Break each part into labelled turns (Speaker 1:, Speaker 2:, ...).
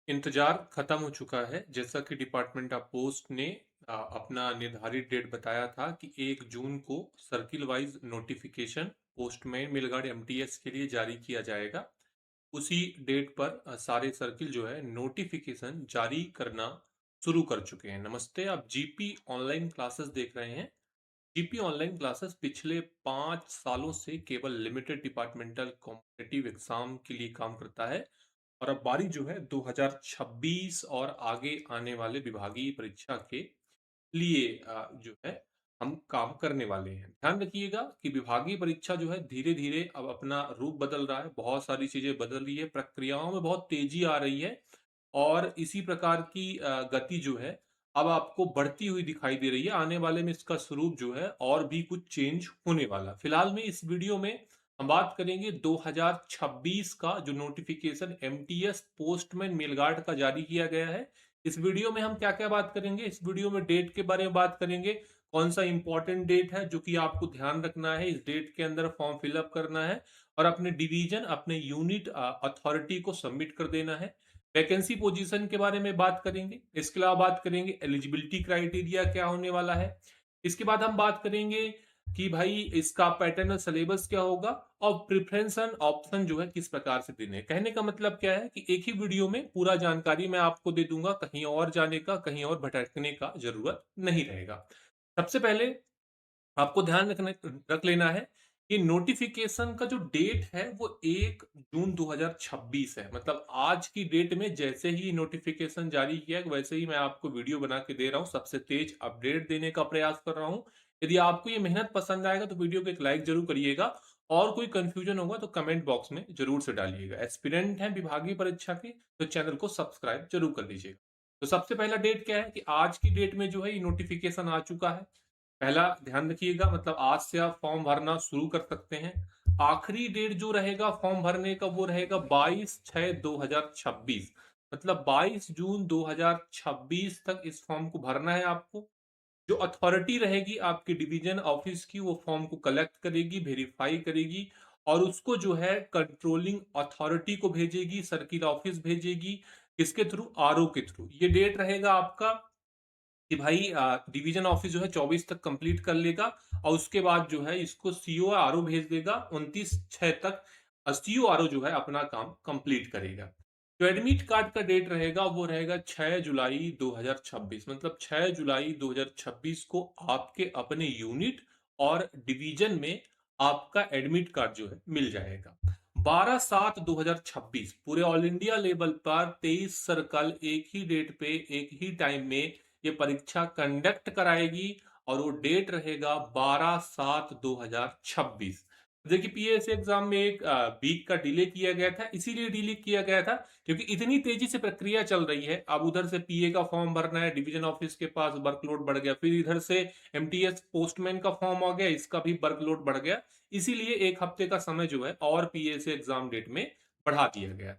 Speaker 1: इंतजार खत्म हो चुका है। जैसा कि डिपार्टमेंट ऑफ पोस्ट ने अपना निर्धारित डेट बताया था कि 1 जून को circle wise notification postman mail guard MTS के लिए जारी किया जाएगा। उसी डेट पर सारे सर्किल जो है नोटिफिकेशन जारी करना शुरू कर चुके हैं। नमस्ते, आप जीपी ऑनलाइन क्लासेस देख रहे हैं। जीपी ऑनलाइन क्लासेस पिछले 5 सालों से केवल लिमिटेड डिपार्टमेंटल कॉम्पिटिटिव एग्जाम के लिए काम करता है। और अब बारी जो है 2026 और आगे आने वाले विभागीय परीक्षा के लिए जो है हम काम करने वाले हैं। ध्यान रखिएगा कि विभागीय परीक्षा जो है धीरे-धीरे अब अपना रूप बदल रहा है, बहुत सारी चीज़ें बदल रही है, प्रक्रियाओं में बहुत तेज़ी आ रही है और इसी प्रकार की गति जो है अब आपको बढ़ती हुई दिखाई दे रही है। आने वाले में इसका स्वरूप जो है और भी कुछ चेंज होने वाला। फिलहाल में इस वीडियो में हम बात करेंगे 2026 का जो नोटिफिकेशन एमटीएस पोस्टमैन मेलगार्ड का जारी किया गया है। इस वीडियो में हम क्या-क्या बात करेंगे? इस वीडियो में डेट के बारे में बात करेंगे, कौन-सा इंपॉर्टेंट डेट है जो कि आपको ध्यान रखना है, इस डेट के अंदर फॉर्म फिल अप करना है और अपने डिवीजन, अपने यूनिट अथॉरिटी को सबमिट कर देना है। वैकेंसी पोजीशन के बारे में बात करेंगे, इसके अलावा बात करेंगे एलिजिबिलिटी क्राइटेरिया क्या होने वाला है। इसके बाद हम बात करेंगे कि भाई इसका पैटर्न और सिलेबस क्या होगा और प्रेफरेंस एंड ऑप्शन जो है किस प्रकार से देने हैं। कहने का मतलब क्या है कि एक ही वीडियो में पूरा जानकारी मैं आपको दे दूंगा, कहीं और जाने का, कहीं और भटकने का जरूरत नहीं रहेगा। सबसे पहले आपको ध्यान रख लेना है कि नोटिफिकेशन का जो डेट है वो 1 जून 2026 है। मतलब आज की डेट में जैसे ही नोटिफिकेशन जारी किया वैसे ही मैं आपको वीडियो बना के दे रहा हूँ, सबसे तेज अपडेट देने का प्रयास कर रहा हूँ। यदि आपको ये मेहनत पसंद आएगा तो वीडियो को एक लाइक जरूर करिएगा और कोई कंफ्यूजन होगा तो कमेंट बॉक्स में जरूर से डालिएगा। एस्पिरेंट हैं विभागीय परीक्षा के तो चैनल को सब्सक्राइब जरूर कर लीजिएगा। तो सबसे पहला डेट क्या है कि आज की डेट में जो है ये नोटिफिकेशन आ चुका है। पहला ध्यान रखिएगा, मतलब आज से आप फॉर्म भरना शुरू कर सकते हैं। आखिरी डेट जो रहेगा फॉर्म भरने का वो रहेगा 22/6/2026। मतलब 22 जून 2026 तक इस फॉर्म को भरना है आपको। जो अथॉरिटी रहेगी आपके डिवीजन ऑफिस की वो फॉर्म को कलेक्ट करेगी, वेरीफाई करेगी और उसको जो है कंट्रोलिंग अथॉरिटी को भेजेगी, सर्किल ऑफिस भेजेगी। किसके थ्रू? आरओ के थ्रू। ये डेट रहेगा आपका कि भाई डिवीजन ऑफिस जो है 24 तक कंप्लीट कर लेगा और उसके बाद जो है इसको सीओ आरओ भेज देगा 29/6 तक। सीओ आरओ जो है अपना काम कंप्लीट करेगा। जो एडमिट कार्ड का डेट रहेगा वो रहेगा 6 जुलाई 2026। मतलब 6 जुलाई 2026 को आपके अपने यूनिट और डिवीजन में आपका एडमिट कार्ड जो है मिल जाएगा। 12/7/2026 पूरे ऑल इंडिया लेवल पर 23 सर्कल एक ही डेट पे एक ही टाइम में ये परीक्षा कंडक्ट कराएगी और वो डेट रहेगा 12/7/2026। देखिए पीएससी एग्जाम में एक वीक का डिले किया गया था, इसीलिए डिले किया गया था क्योंकि इतनी तेजी से प्रक्रिया चल रही है। अब उधर से पीए का फॉर्म भरना है, डिवीजन ऑफिस के पास वर्कलोड बढ़ गया, फिर इधर से एमटीएस पोस्टमैन का फॉर्म आ गया, इसका भी वर्कलोड बढ़ गया। इसीलिए एक हफ्ते का समय जो है और पीएससी एग्जाम डेट में बढ़ा दिया गया।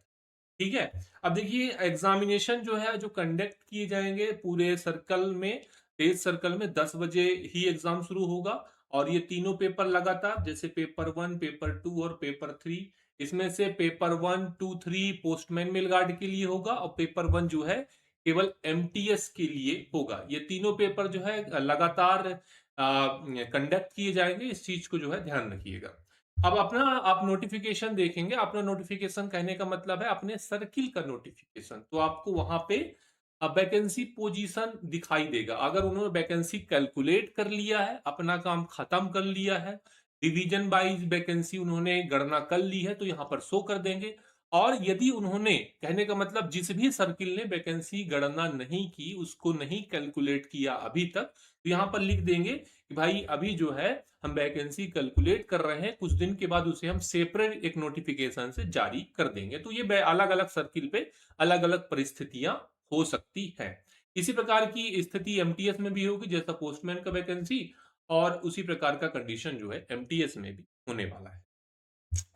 Speaker 1: ठीक है। अब देखिए एग्जामिनेशन जो है जो कंडक्ट किए जाएंगे पूरे सर्कल में, तेज सर्कल में 10 बजे ही एग्जाम शुरू होगा और ये तीनों पेपर लगातार, जैसे पेपर 1, पेपर 2 और पेपर 3। इसमें से पेपर 1, 2, 3 पोस्टमैन मेल गार्ड के लिए होगा और पेपर 1 जो है केवल एमटीएस के लिए होगा। ये तीनों पेपर जो है लगातार कंडक्ट किए जाएंगे, इस चीज को जो है ध्यान रखिएगा। अब अपना आप नोटिफिकेशन देखेंगे, अपना नोटिफिकेशन कहने का मतलब है अपने सर्किल का नोटिफिकेशन। तो आपको वहां पे वैकेंसी पोजीशन दिखाई देगा। अगर उन्होंने वैकेंसी कैलकुलेट कर लिया है, अपना काम खत्म कर लिया है, डिवीजन वाइज वैकेंसी उन्होंने गणना कर ली है तो यहाँ पर शो कर देंगे। और यदि उन्होंने, कहने का मतलब जिस भी सर्किल ने वैकेंसी गणना नहीं की, उसको नहीं कैलकुलेट किया अभी तक, तो यहाँ पर लिख देंगे कि भाई अभी जो है हम वैकेंसी कैलकुलेट कर रहे हैं, कुछ दिन के बाद उसे हम सेपरेट एक नोटिफिकेशन से जारी कर देंगे। तो ये अलग अलग सर्किल पे अलग अलग परिस्थितियां हो सकती है। इसी प्रकार की स्थिति एमटीएस में भी होगी, जैसा पोस्टमैन का वैकेंसी, और उसी प्रकार का कंडीशन जो है एमटीएस में भी होने वाला है।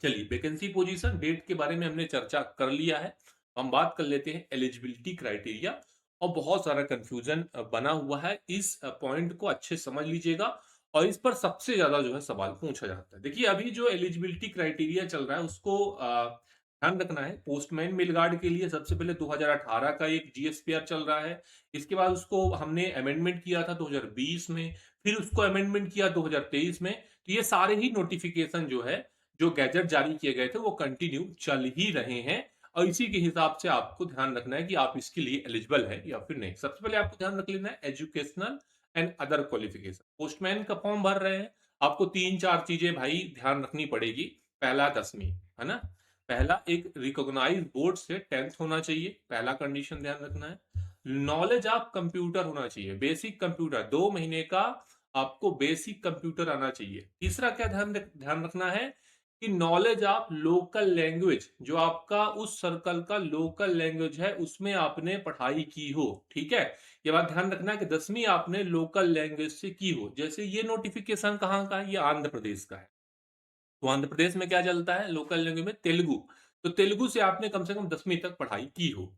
Speaker 1: चलिए वैकेंसी पोजीशन डेट के बारे में हमने चर्चा कर लिया है। हम बात कर लेते हैं एलिजिबिलिटी क्राइटेरिया। और बहुत सारा कंफ्यूजन बना हुआ है, इस पॉइंट को अच्छे समझ लीजिएगा और इस पर सबसे ज्यादा जो है सवाल पूछा जाता है। देखिए अभी जो एलिजिबिलिटी क्राइटेरिया चल रहा है उसको ध्यान रखना है पोस्टमैन मेलगार्ड के लिए सबसे पहले 2018 का एक जीएसपीआर चल रहा है। इसके बाद उसको हमने अमेंडमेंट किया था 2020 में, फिर उसको अमेंडमेंट किया 2023 में। तो ये सारे ही नोटिफिकेशन जो है, जो गैजेट जारी किए गए थे वो कंटिन्यू चल ही रहे हैं, और इसी के हिसाब से आपको ध्यान रखना है कि आप इसके लिए एलिजिबल है या फिर नहीं। सबसे पहले आपको ध्यान रख लेना है educational and other qualification. Postman का फॉर्म भर रहे हैं, आपको 3-4 चीजें भाई ध्यान रखनी पड़ेगी। पहला 10वीं, है ना? पहला एक रिकॉग्नाइज्ड बोर्ड से 10th होना चाहिए, पहला कंडीशन ध्यान रखना है। नॉलेज ऑफ कंप्यूटर होना चाहिए, बेसिक कंप्यूटर, 2 महीने का आपको बेसिक कंप्यूटर आना चाहिए। तीसरा क्या ध्यान रखना है कि नॉलेज ऑफ लोकल लैंग्वेज, जो आपका उस सर्कल का लोकल लैंग्वेज है उसमें आपने पढ़ाई की हो। ठीक है, ये बात ध्यान रखना है कि 10वीं आपने लोकल लैंग्वेज से की हो। जैसे ये नोटिफिकेशन कहाँ का है, ये आंध्र प्रदेश का है। तो आंध्र प्रदेश में क्या चलता है लोकल लैंग्वेज में, तेलुगु। तो तेलुगु से आपने कम से कम 10वीं तक पढ़ाई की हो।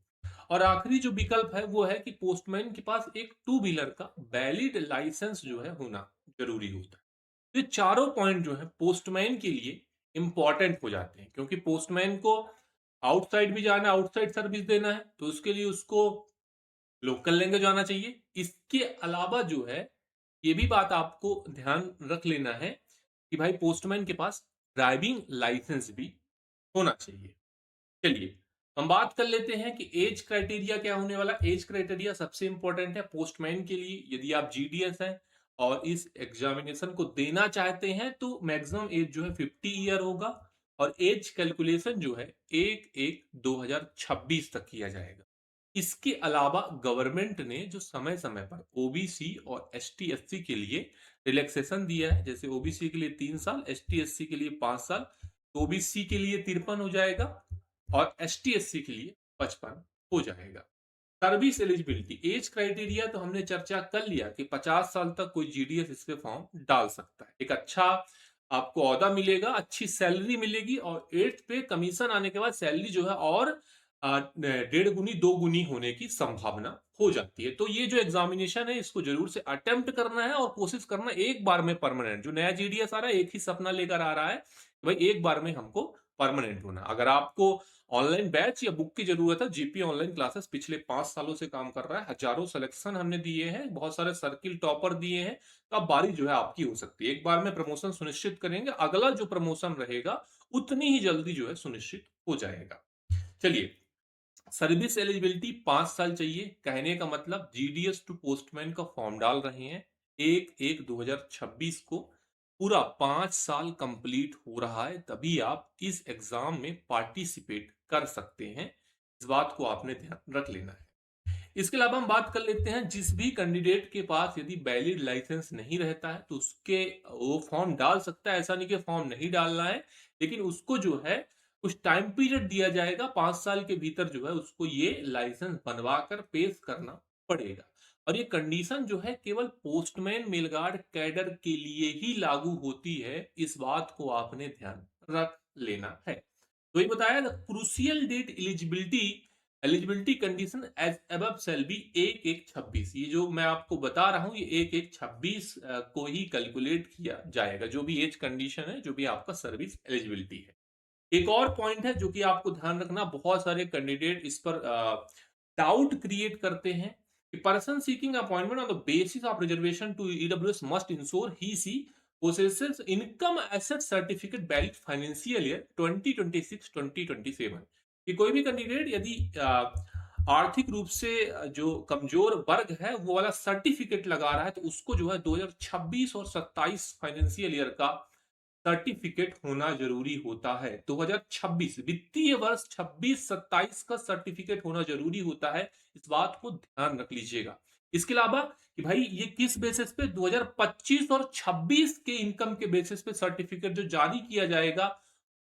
Speaker 1: और आखिरी जो विकल्प है वो है कि पोस्टमैन के पास एक टू व्हीलर का वैलिड लाइसेंस जो है होना जरूरी होता है। तो ये चारों पॉइंट जो है पोस्टमैन के लिए इंपॉर्टेंट हो जाते हैं, क्योंकि पोस्टमैन को आउटसाइड भी जाना है, आउटसाइड सर्विस देना है, तो उसके लिए उसको लोकल लैंग्वेज आना चाहिए। इसके अलावा जो है, ये भी बात आपको ध्यान रख लेना है कि भाई पोस्टमैन के पास ड्राइविंग लाइसेंस भी होना चाहिए। चलिए, हम बात कर लेते हैं कि एज क्राइटेरिया क्या होने वाला। एज क्राइटेरिया सबसे इंपॉर्टेंट है पोस्टमैन के लिए। यदि आप जीडीएस हैं और इस एग्जामिनेशन को देना चाहते हैं तो मैक्सिमम एज जो है 50 ईयर होगा, और एज कैलकुलेशन जो है 1/1/2026 तक किया जाएगा। इसके अलावा गवर्नमेंट ने जो समय समय पर ओबीसी और एसटी एससी के लिए रिलैक्सेशन दिया है, जैसे ओबीसी के लिए 3 साल, एसटी एससी के लिए 5 साल, तो ओबीसी के लिए 53 हो जाएगा और एसटी एससी के लिए 55 हो जाएगा। सर्विस एलिजिबिलिटी एज क्राइटेरिया तो हमने चर्चा कर लिया कि 50 साल तक कोई जीडीएस इस पे फॉर्म डाल सकता है। एक अच्छा आपको औहदा मिलेगा, अच्छी सैलरी मिलेगी, और एट्थ पे कमीशन आने के बाद सैलरी जो है और 1.5 गुनी 2 गुनी होने की संभावना हो जाती है। तो ये जो एग्जामिनेशन है इसको जरूर से अटेम्प्ट करना है और कोशिश करना एक बार में परमानेंट। जो नया जीडीएस आ रहा है एक ही सपना लेकर आ रहा है, भाई एक बार में हमको परमानेंट होना। अगर आपको ऑनलाइन बैच या बुक की जरूरत है, जीपी ऑनलाइन क्लासेस पिछले 5 सालों से काम कर रहा है, हजारों सिलेक्शन हमने दिए हैं, बहुत सारे सर्किल टॉपर दिए हैं, तो अब बारी जो है आपकी हो सकती है। एक बार में प्रमोशन सुनिश्चित करेंगे, अगला जो प्रमोशन रहेगा उतनी ही जल्दी जो है सुनिश्चित हो जाएगा। चलिए, सर्विस एलिजिबिलिटी 5 साल चाहिए। कहने का मतलब जीडीएस टू पोस्टमैन का फॉर्म डाल रहे हैं 1/1/2026 को, पूरा 5 साल कंप्लीट हो रहा है, तभी आप इस एग्जाम में पार्टिसिपेट कर सकते हैं। इस बात को आपने ध्यान रख लेना है। इसके अलावा हम बात कर लेते हैं, जिस भी कैंडिडेट के पास यदि वैलिड लाइसेंस नहीं रहता है तो उसके वो फॉर्म डाल सकता है। ऐसा नहीं कि फॉर्म नहीं डालना है, लेकिन उसको जो है कुछ टाइम पीरियड दिया जाएगा, 5 साल के भीतर जो है उसको ये लाइसेंस बनवा कर पेश करना पड़ेगा। और ये कंडीशन जो है केवल पोस्टमैन मेलगार्ड कैडर के लिए ही लागू होती है, इस बात को आपने ध्यान रख लेना है। तो ये बताया crucial date eligibility, eligibility condition age above shall be 1/1/26। ये जो मैं आपको बता रहा हूं ये 1/1/26 को ही कैलकुलेट किया जाएगा, जो भी एज कंडीशन है, जो भी आपका सर्विस एलिजिबिलिटी है। एक और पॉइंट है जो कि आपको ध्यान रखना, बहुत सारे कैंडिडेट इस पर डाउट क्रिएट करते हैं कि person seeking appointment on the basis of reservation to EWS must ensure he she possesses income asset certificate valid financial year 2026-2027। कि कोई भी कैंडिडेट यदि आर्थिक रूप से जो कमजोर वर्ग है वो वाला सर्टिफिकेट लगा रहा है, तो उसको जो है 2026 और 27 फाइनेंशियल ईयर का सर्टिफिकेट होना जरूरी होता है। 2026 वित्तीय वर्ष 26-27 का सर्टिफिकेट होना जरूरी होता है, इस बात को ध्यान रख लीजिएगा। इसके अलावा कि भाई ये किस बेसिस पे, 2025 और 26 के इनकम के बेसिस पे सर्टिफिकेट जो जारी किया जाएगा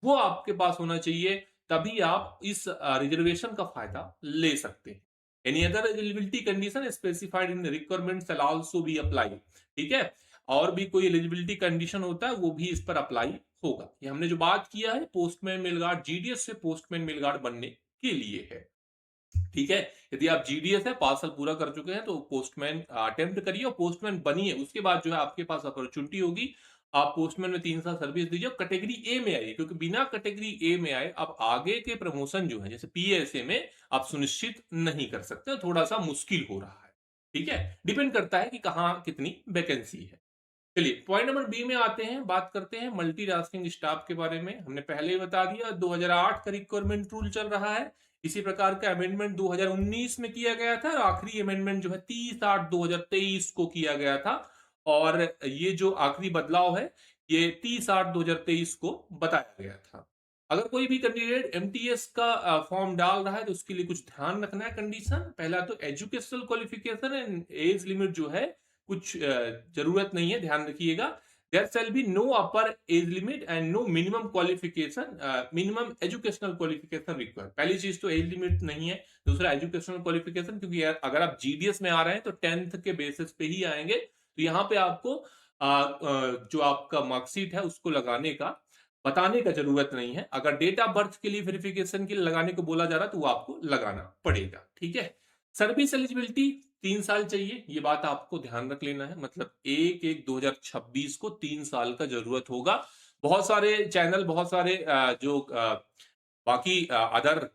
Speaker 1: वो आपके पास होना चाहिए, तभी आप इस रिजर्वेशन का फायदा ले सकते हैं। Any other eligibility condition specified in requirement shell also be apply. ठीक है, और भी कोई एलिजिबिलिटी कंडीशन होता है वो भी इस पर अप्लाई होगा। ये हमने जो बात किया है पोस्टमैन मेलगार्ड जीडीएस से पोस्टमैन मेलगार्ड बनने के लिए है। ठीक है, यदि आप जीडीएस है 5 साल पूरा कर चुके हैं तो पोस्टमैन अटेम्प्ट करिए और पोस्टमैन बनिए, उसके बाद जो है आपके पास अपॉर्चुनिटी होगी आप पोस्टमैन में 3 साल सर्विस दीजिए, कैटेगरी ए में आइए, क्योंकि बिना कैटेगरी ए में आए अब आगे के प्रमोशन जो है जैसे पीएसए में आप सुनिश्चित नहीं कर सकते, थोड़ा सा मुश्किल हो रहा है। ठीक है, डिपेंड करता है कि कहाँ कितनी वैकेंसी है। चलिए पॉइंट नंबर बी में आते हैं, बात करते हैं मल्टीटास्किंग स्टाफ के बारे में। हमने पहले ही बता दिया 2008 का रिक्वायरमेंट रूल चल रहा है, इसी प्रकार का अमेंडमेंट 2019 में किया गया था, और आखिरी अमेंडमेंट जो है 30/8/2023 को किया गया था। और ये जो आखिरी बदलाव है ये 30/8/2023 को बताया गया था। अगर कोई भी कैंडिडेट एमटीएस का फॉर्म डाल रहा है तो उसके लिए कुछ ध्यान रखना है। कंडीशन पहला तो educational qualification and age limit जो है कुछ जरूरत नहीं है, ध्यान रखिएगा। There shall be no upper age limit and no minimum qualification, minimum educational qualification required. पहली चीज तो एज लिमिट नहीं है, दूसरा एजुकेशनल क्वालिफिकेशन, क्योंकि अगर आप जीडीएस में आ रहे हैं तो 10th के बेसिस पे ही आएंगे, तो यहाँ पे आपको जो आपका मार्कशीट है उसको लगाने का बताने का जरूरत नहीं है। अगर डेट ऑफ बर्थ के लिए वेरिफिकेशन के लिए लगाने को बोला जा रहा है तो वो आपको लगाना पड़ेगा। ठीक है, सर्विस एलिजिबिलिटी 3 साल चाहिए, ये बात आपको ध्यान रख लेना है। मतलब 1/1/2026 को 3 साल का जरूरत होगा। बहुत सारे चैनल, बहुत सारे जो बाकी अदर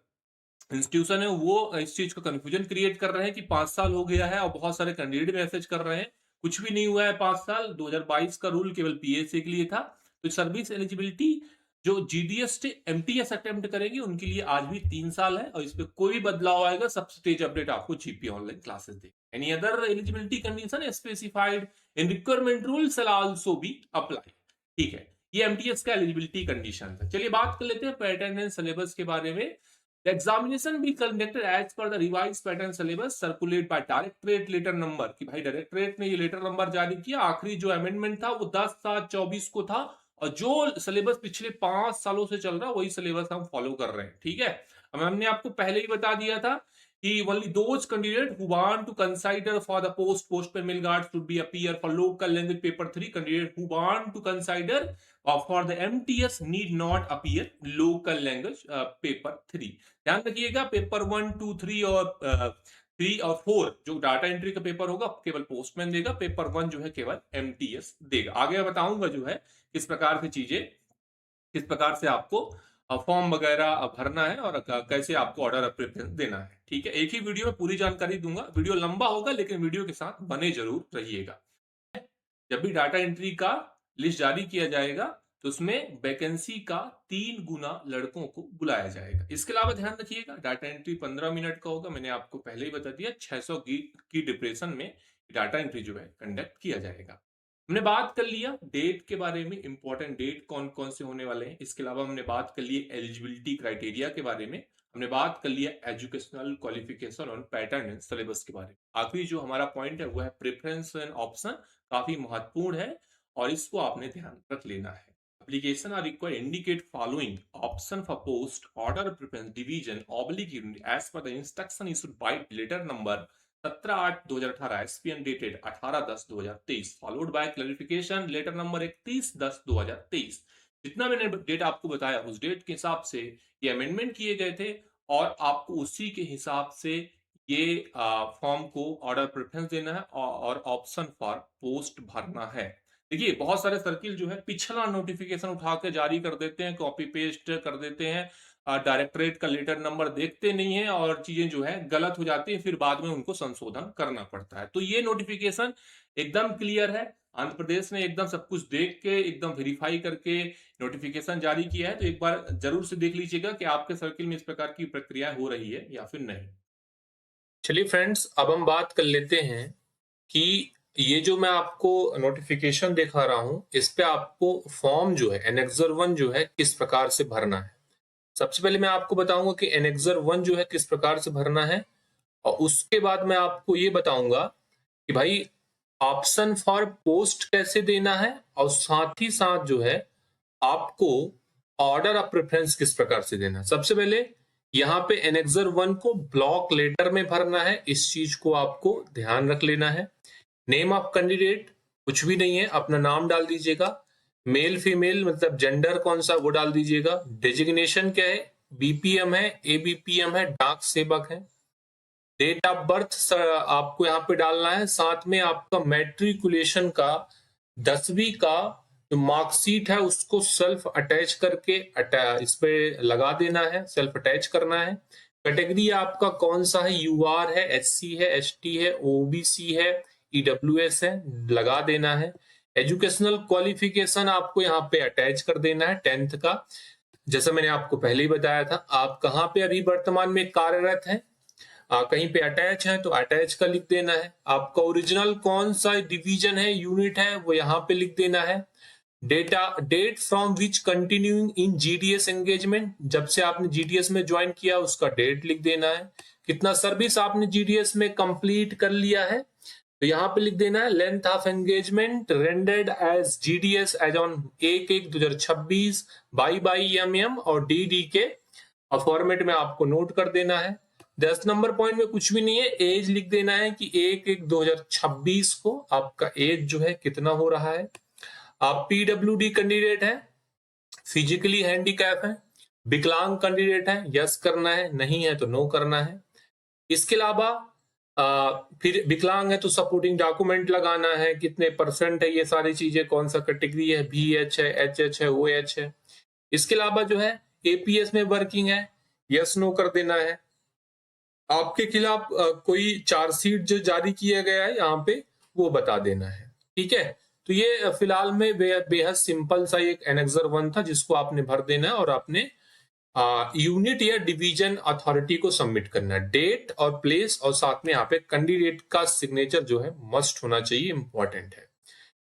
Speaker 1: इंस्टीट्यूशन है वो इस चीज का कंफ्यूजन क्रिएट कर रहे हैं कि 5 साल हो गया है, और बहुत सारे कैंडिडेट मैसेज कर रहे हैं कुछ भी नहीं हुआ है 5 साल। 2022 का रूल केवल पीएसए के लिए था। तो सर्विस एलिजिबिलिटी जो जीडीएस से एमटीएस अटेम्प्ट करेंगे उनके लिए आज भी 3 साल है, और इस पे कोई भी बदलाव आएगा सब स्टेज अपडेट आपको GP online classes they. Any other eligibility condition specified in requirement rule shell also be apply. ठीक है, ये एमटीएस का एलिजिबिलिटी कंडीशन था। चलिए बात कर लेते हैं पैटर्न एंड सिलेबस के बारे में। The examination be conducted as per the revised pattern syllabus circulated by directorate letter number, कि भाई डायरेक्टरेट ने ये लेटर नंबर जारी किया। आखिरी जो अमेंडमेंट था वो 10/7/24 को था, और जो सिलेबस पिछले 5 सालों से चल रहा है वही सिलेबस हम फॉलो कर रहे हैं। ठीक है, अब हमने आपको पहले ही बता दिया था कि only those candidate who want to consider for the postman mail guard should be appear for local language paper 3. Candidate who want to consider for the MTS need not appear local language paper 3। ध्यान रखिएगा, paper 1, 2, 3 और 3 और 4 जो data entry का paper होगा केवल postman देगा, paper 1 जो है केवल एमटीएस देगा। आगे बताऊंगा जो है किस प्रकार की चीजें, किस प्रकार से आपको फॉर्म वगैरह भरना है और कैसे आपको ऑर्डर ऑफ प्रेफरेंस देना है। ठीक है, एक ही वीडियो में पूरी जानकारी दूंगा। वीडियो लंबा होगा लेकिन वीडियो के साथ बने जरूर रहिएगा। जब भी डाटा एंट्री का लिस्ट जारी किया जाएगा तो उसमें वैकेंसी का 3 गुना लड़कों को बुलाया जाएगा। इसके अलावा ध्यान रखिएगा डाटा एंट्री 15 मिनट का होगा, मैंने आपको पहले ही बता दिया। 600 की डिप्रेशन में डाटा एंट्री जो है कंडक्ट किया जाएगा। हमने बात कर लिया डेट के बारे में, इंपॉर्टेंट डेट कौन कौन से होने वाले हैं। इसके अलावा हमने बात कर ली एलिजिबिलिटी क्राइटेरिया के बारे में, हमने बात कर लिया एजुकेशनल क्वालिफिकेशन और पैटर्न एंड सिलेबस के बारे में। आखिरी जो हमारा पॉइंट है वो है प्रेफरेंस एंड ऑप्शन, काफी महत्वपूर्ण है और इसको आपने ध्यान रख लेना है। Application are required indicate following option for post order preference division oblique unit as per the instruction issued by letter number 17/8/2018 SPN dated 18/10/2023 followed by clarification letter number 31/10/2023। जितना मैंने डेट आपको बताया उस डेट के हिसाब से ये अमेंडमेंट किए गए थे, और आपको उसी के हिसाब से ये फॉर्म को ऑर्डर प्रेफरेंस देना है और ऑप्शन फॉर पोस्ट भरना है। देखिए बहुत सारे सर्किल जो है पिछला नोटिफिकेशन उठा के जारी कर देते हैं, कॉपी पेस्ट कर देते हैं, डायरेक्टरेट का लेटर नंबर देखते नहीं है और चीजें जो है गलत हो जाती है, फिर बाद में उनको संशोधन करना पड़ता है। तो ये नोटिफिकेशन एकदम क्लियर है, आंध्र प्रदेश ने एकदम सब कुछ देख के एकदम वेरीफाई करके नोटिफिकेशन जारी किया है। तो एक बार जरूर से देख लीजिएगा कि आपके सर्किल में इस प्रकार की प्रक्रिया हो रही है या फिर नहीं। चलिए फ्रेंड्स, अब हम बात कर लेते हैं कि ये जो मैं आपको नोटिफिकेशन दिखा रहा हूं इस पे आपको फॉर्म जो है एनेक्सर 1 जो है किस प्रकार से भरना है। सबसे पहले मैं आपको बताऊंगा कि एनेक्सर 1 जो है किस प्रकार से भरना है, और उसके बाद मैं आपको ये बताऊंगा कि भाई ऑप्शन फॉर पोस्ट कैसे देना है, और साथ ही साथ जो है आपको ऑर्डर ऑफ प्रेफरेंस किस प्रकार से देना है। सबसे पहले यहाँ पे एनेक्सर 1 को ब्लॉक लेटर में भरना है, इस चीज को आपको ध्यान रख लेना है। नेम ऑफ कैंडिडेट कुछ भी नहीं है, अपना नाम डाल दीजिएगा। मेल फीमेल मतलब जेंडर कौन सा वो डाल दीजिएगा। डेजिग्नेशन क्या है, बीपीएम है, एबीपीएम है, डाक सेवक है। डेट ऑफ बर्थ आपको यहाँ पे डालना है, साथ में आपका मैट्रिकुलेशन का 10वीं का जो मार्कशीट है उसको सेल्फ अटैच करके इस पे लगा देना है, सेल्फ अटैच करना है। कैटेगरी आपका कौन सा है, यूआर है, एससी है, एसटी है, ओबीसी है, ईडब्ल्यूएस है, लगा देना है। एजुकेशनल क्वालिफिकेशन आपको यहाँ पे अटैच कर देना है 10th का। जैसा मैंने आपको पहले ही बताया था, आप कहाँ पे अभी वर्तमान में कार्यरत हैं, कहीं पे अटैच है तो अटैच का लिख देना है। आपका ओरिजिनल कौन सा डिवीजन है, यूनिट है, वो यहाँ पे लिख देना है। Date from which continuing in GDS engagement, जब से आपने जीडीएस में ज्वाइन किया उसका डेट लिख देना है। कितना सर्विस आपने जीडीएस में कंप्लीट कर लिया है, तो यहाँ पे लिख देना है। Length of engagement rendered as GDS as on 1/1/2026 by MM और डी के फॉर्मेट में आपको नोट कर देना है। 10 नंबर पॉइंट में कुछ भी नहीं है, एज लिख देना है कि 1/1/2026 को आपका एज जो है कितना हो रहा है। आप पीडब्ल्यूडी कैंडिडेट है, फिजिकली हैंडीकैप है, विकलांग कैंडिडेट है, यस करना है, नहीं है तो नो करना है। इसके अलावा फिर विकलांग है तो सपोर्टिंग डॉक्यूमेंट लगाना है, कितने % है, ये सारी चीजें, कौन सा कैटेगरी है, BH है, HH है, OH है। इसके अलावा जो है APS में वर्किंग है, यस नो कर देना है। आपके खिलाफ कोई चार्जशीट जो जारी किया गया है यहाँ पे वो बता देना है, ठीक है। तो ये फिलहाल में बेहद सिंपल सा एक एनेक्सर 1 था जिसको आपने भर देना है और आपने यूनिट या डिवीजन अथॉरिटी को सबमिट करना है, डेट और प्लेस, और साथ में यहाँ पे कैंडिडेट का सिग्नेचर जो है मस्ट होना चाहिए, इंपॉर्टेंट है।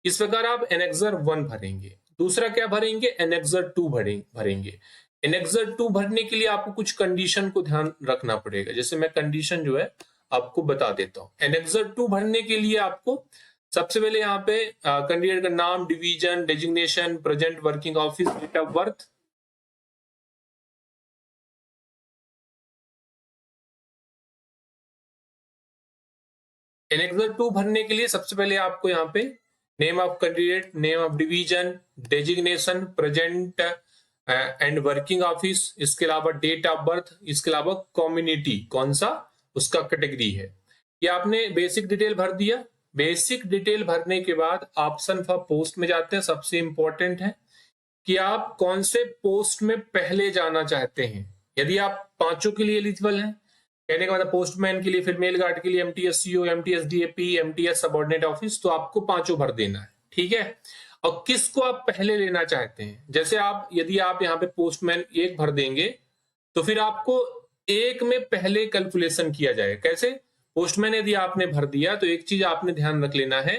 Speaker 1: इस प्रकार आप एनेक्सर 1 भरेंगे। दूसरा क्या भरेंगे, एनेक्सर 2 भरेंगे। एनेक्सर 2 भरने के लिए आपको कुछ कंडीशन को ध्यान रखना पड़ेगा, जैसे मैं कंडीशन जो है आपको बता देता हूँ। एनेक्सर 2 भरने के लिए आपको सबसे पहले यहाँ पे कैंडिडेट का नाम, division, designation, present working office, date of birth, annexure 2 भरने के लिए सबसे पहले आपको यहाँ पे name of candidate, name of division, designation, present and working office, इसके अलावा डेट ऑफ बर्थ, इसके अलावा कम्युनिटी कौन सा उसका कैटेगरी है, ये आपने बेसिक डिटेल भर दिया। बेसिक डिटेल भरने के बाद ऑप्शन फॉर पोस्ट में जाते हैं। सबसे इंपॉर्टेंट है कि आप कौन से पोस्ट में पहले जाना चाहते हैं। यदि आप पांचों के लिए एलिजिबल हैं, कहने का मतलब पोस्टमैन के लिए, फिर मेल गार्ड के लिए MTS CO, MTS DAP, MTS subordinate office, तो आपको पांचों भर देना है, ठीक है। और किसको आप पहले लेना चाहते हैं, जैसे आप यदि आप यहाँ पे पोस्टमैन 1 भर देंगे तो फिर आपको 1 में पहले कैलकुलेशन किया जाएगा। कैसे, पोस्टमैन यदि आपने भर दिया तो एक चीज आपने ध्यान रख लेना है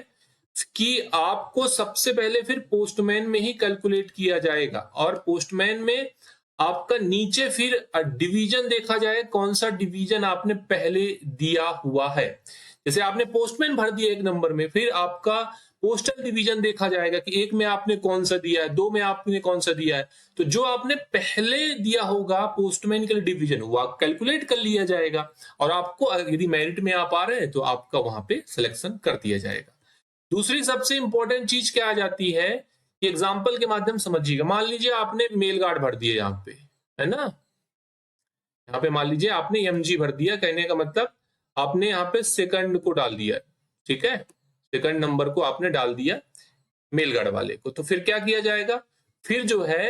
Speaker 1: कि आपको सबसे पहले फिर पोस्टमैन में ही कैलकुलेट किया जाएगा, और पोस्टमैन में आपका नीचे फिर डिवीजन देखा जाए कौन सा डिवीजन आपने पहले दिया हुआ है। जैसे आपने पोस्टमैन भर दिया 1 नंबर में, फिर आपका पोस्टल डिवीजन देखा जाएगा कि 1 में आपने कौन सा दिया है, 2 में आपने कौन सा दिया है। तो जो आपने पहले दिया होगा पोस्टमैन के लिए डिवीजन, वो कैलकुलेट कर लिया जाएगा, और आपको यदि मेरिट में आप आ रहे हैं तो आपका वहां पे सिलेक्शन कर दिया जाएगा। दूसरी सबसे इंपॉर्टेंट चीज क्या आ जाती है कि एग्जाम्पल के माध्यम समझिएगा। मान लीजिए आपने मेल गार्ड भर दिया यहाँ पे, है ना, यहाँ पे मान लीजिए आपने MG भर दिया, कहने का मतलब आपने यहाँ पे सेकंड को डाल दिया, ठीक है, सेकंड नंबर को आपने डाल दिया मेल गार्ड वाले को। तो फिर क्या किया जाएगा, फिर जो है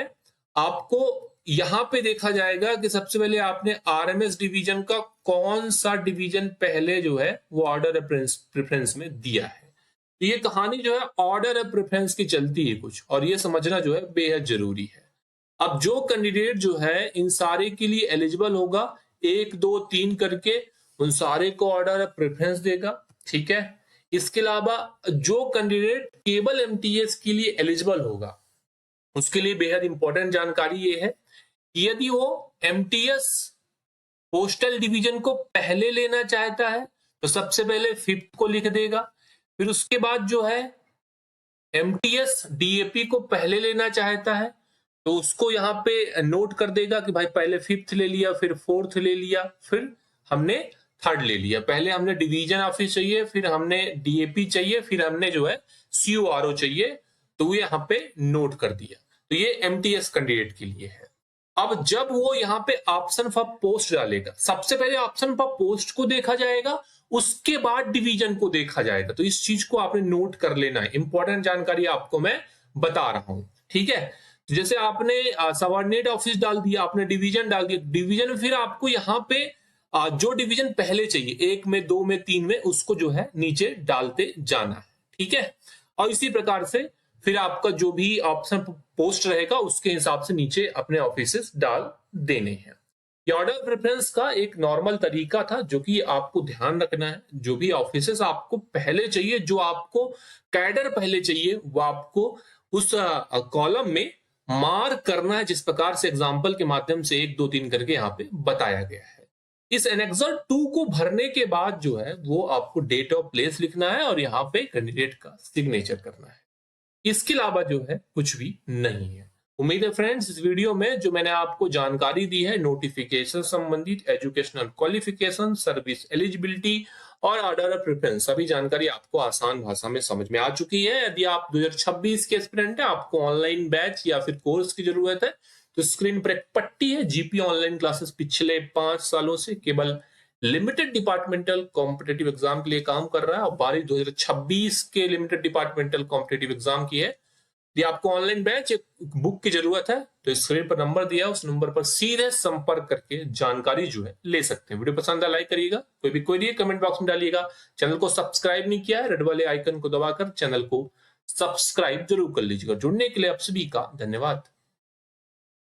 Speaker 1: आपको यहाँ पे देखा जाएगा कि सबसे पहले आपने RMS डिवीजन का कौन सा डिवीजन पहले जो है वो ऑर्डर प्रेफरेंस में दिया है। तो ये कहानी जो है ऑर्डर ऑफ प्रेफरेंस की चलती है कुछ, और ये समझना जो है बेहद जरूरी है। अब जो कैंडिडेट जो है इन सारे के लिए एलिजिबल होगा, 1 2 3 करके उन सारे को ऑर्डर ऑफ प्रेफरेंस देगा, ठीक है। इसके अलावा जो कैंडिडेट केवल MTS के लिए एलिजिबल होगा उसके लिए बेहद इंपॉर्टेंट जानकारी ये है कि यदि वो MTS पोस्टल डिवीजन को पहले लेना चाहता है तो सबसे पहले 5th को लिख देगा, फिर उसके बाद जो है MTS DAP को पहले लेना चाहता है तो उसको यहाँ पे नोट कर देगा कि भाई पहले 5th ले लिया, फिर 4th ले लिया, फिर हमने 3rd ले लिया। पहले हमने डिवीजन ऑफिस चाहिए, फिर हमने DAP चाहिए, फिर हमने जो है CORO चाहिए, तो वो यहाँ पे नोट कर दिया। तो ये MTS कैंडिडेट के लिए है। अब जब वो यहाँ पे ऑप्शन फॉर पोस्ट डालेगा, सबसे पहले ऑप्शन फॉर पोस्ट को देखा जाएगा, उसके बाद डिवीजन को देखा जाएगा। तो इस चीज को आपने नोट कर लेना है, इंपॉर्टेंट जानकारी आपको मैं
Speaker 2: बता रहा हूं। ठीक है, तो जैसे आपने सबऑर्डिनेट ऑफिस डाल दिया, आपने डिवीजन डाल दिया, डिवीजन में फिर आपको यहाँ पे जो डिवीजन पहले चाहिए, 1 में, 2 में, 3 में, उसको जो है नीचे डालते जाना है। ठीक है, और इसी प्रकार से फिर आपका जो भी ऑप्शन पोस्ट रहेगा उसके हिसाब से नीचे अपने ऑफिसेस डाल देने हैं। ये ऑर्डर प्रेफरेंस का एक नॉर्मल तरीका था जो कि आपको ध्यान रखना है। जो भी ऑफिसेस आपको पहले चाहिए, जो आपको कैडर पहले चाहिए, वो आपको उस कॉलम में मार्क करना है, जिस प्रकार से एग्जाम्पल के माध्यम से 1 2 3 करके यहाँ पे बताया गया है। इस एनेक्सर 2 को भरने के बाद जो है वो आपको डेट ऑफ प्लेस लिखना है और यहाँ पे कैंडिडेट का सिग्नेचर करना है। इसके अलावा जो है कुछ भी नहीं है। उम्मीद है फ्रेंड्स, इस वीडियो में जो मैंने आपको जानकारी दी है नोटिफिकेशन संबंधित, एजुकेशनल क्वालिफिकेशन, सर्विस एलिजिबिलिटी और ऑर्डर ऑफ प्रेफरेंस, सभी जानकारी आपको आसान भाषा में समझ में आ चुकी है। यदि आप 2026 के एस्पिरेंट है, आपको ऑनलाइन बैच या फिर कोर्स की जरूरत है, तो स्क्रीन पर एक पट्टी है, जीपी ऑनलाइन क्लासेस पिछले 5 सालों से केवल लिमिटेड डिपार्टमेंटल कॉम्पिटेटिव एग्जाम के लिए काम कर रहा है और 2026 के लिमिटेड डिपार्टमेंटल कॉम्पिटेटिव एग्जाम की है। यदि आपको ऑनलाइन बैच एक बुक की जरूरत है तो स्क्रीन पर नंबर दिया है, उस नंबर पर सीधे संपर्क करके जानकारी जो है ले सकते हैं। वीडियो पसंद है लाइक करिएगा, कोई भी क्वेरी है कमेंट बॉक्स में डालिएगा। चैनल को सब्सक्राइब नहीं किया है, रेड वाले आइकन को दबाकर चैनल को सब्सक्राइब जरूर कर लीजिएगा। जुड़ने के लिए आप सभी का धन्यवाद।